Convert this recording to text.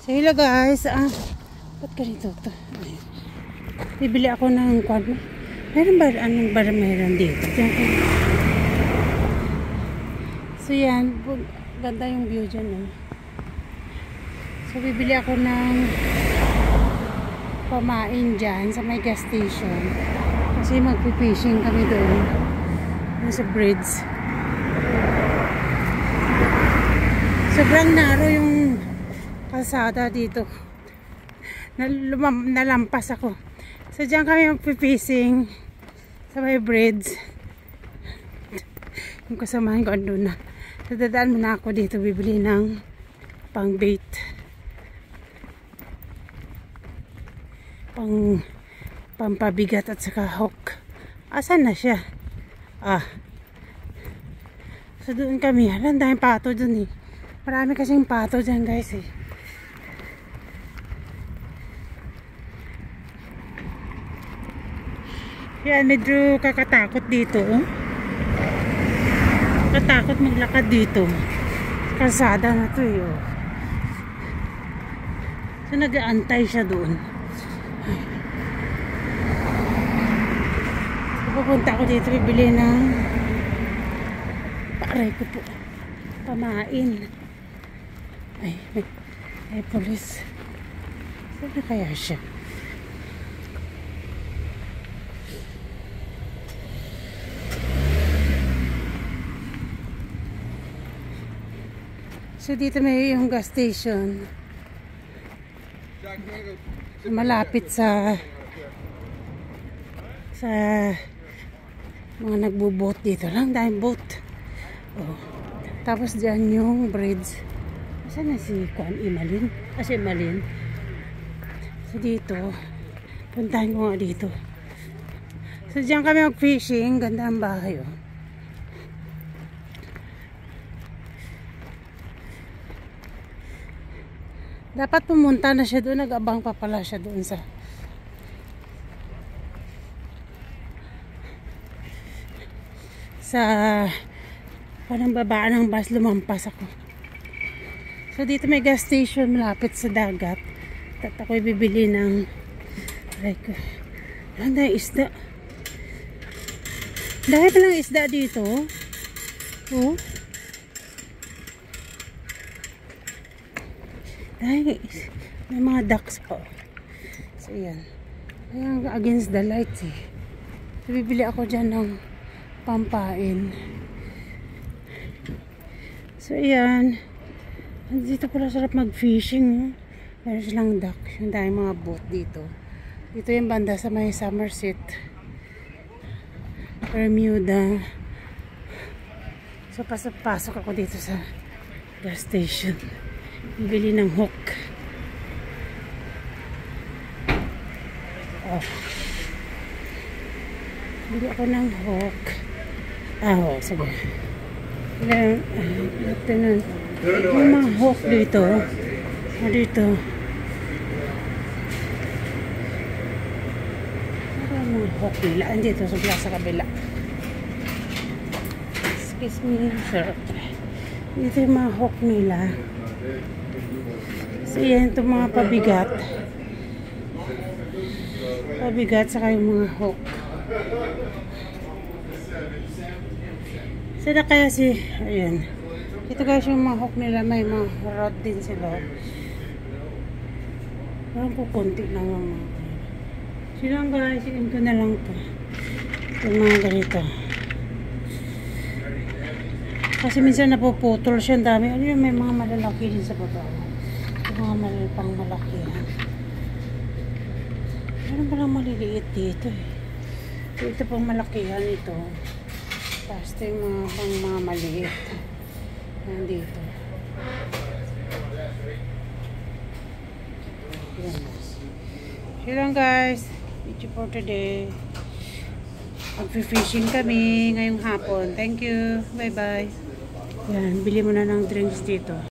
So hello guys, ba't ganito to? Bibili ako ng kwan. Meron ba, anong ba meron dito? So yan, ganda yung view dyan. So bibili ako ng pamain dyan sa may gas station. Kasi magpipishing kami doon. Sa bridge. Sobrang narrow yung kalsada dito. Nalampas ako. So dyan kami magpipishing sa may bridge. Yung kasamahan ko andun na. So dadaan muna ako dito bibili ng pang bait. Pampabigat at saka hook. Asan na siya? So doon kami. Alam, dahil pato doon eh. Marami kasing pato dyan guys eh. Yan, medyo kakatakot dito. Kakatakot maglakad dito. Kalsada na to eh. So nag-aantay siya doon. So, pupunta ako dito bibili ng paray ko po. Pamain. Ay, police. Saan na kaya siya? So dito may yung gas station. Malapit sa mga nagbo-boat dito lang. Dahil boat. Tapos dyan yung bridge. Saan na si Kwan Imalin? Si Imalin. So dito, puntahan ko nga dito. So dyan kami mag-fishing. Ganda ang bahay Dapat pumunta na siya doon. Nag-abang pa pala siya doon sa parang babaan ng bus. Lumampas ako. So dito may gas station malapit sa dagat. At ako'y bibili ng ano na isda. Dahil palang isda dito. Dahil may mga ducks pa. So yan. Ayan, against the lights eh. So bibili ako dyan ng pampain. So yan. Dito pala sarap mag-fishing. Meron silang duck. Yung dahil mga boat dito. Dito yung banda sa may Somerset. Bermuda. So pasok ako dito sa gas station. Bibili ng hook. Bili ako ng hook. Sige. Yung mga hook dito. Dito. Ano mga hook nila? Andito sa kabila. Excuse me, sir. Dito yung mga hook nila. So yan itong mga pabigat. Pabigat saka yung mga hook. Sila kaya ayan. Ito guys yung mga hook nila. May mga rod din sila. Parang po konti lang ang mga. Silang guys, iin ko na lang to. Yung mga ganito. Kasi minsan napuputol siya. Ang dami. Ano yun, may mga malalaki din sa baba. Yung mga pang malaki. Meron palang maliliit dito eh. Ito pang malakihan ito. Tapos ito yung mga maliit. Nandito. Yun lang guys. Video for today. Mag-fishing kami ngayong hapon. Thank you. Bye bye. Yan. Bili mo na ng drinks dito.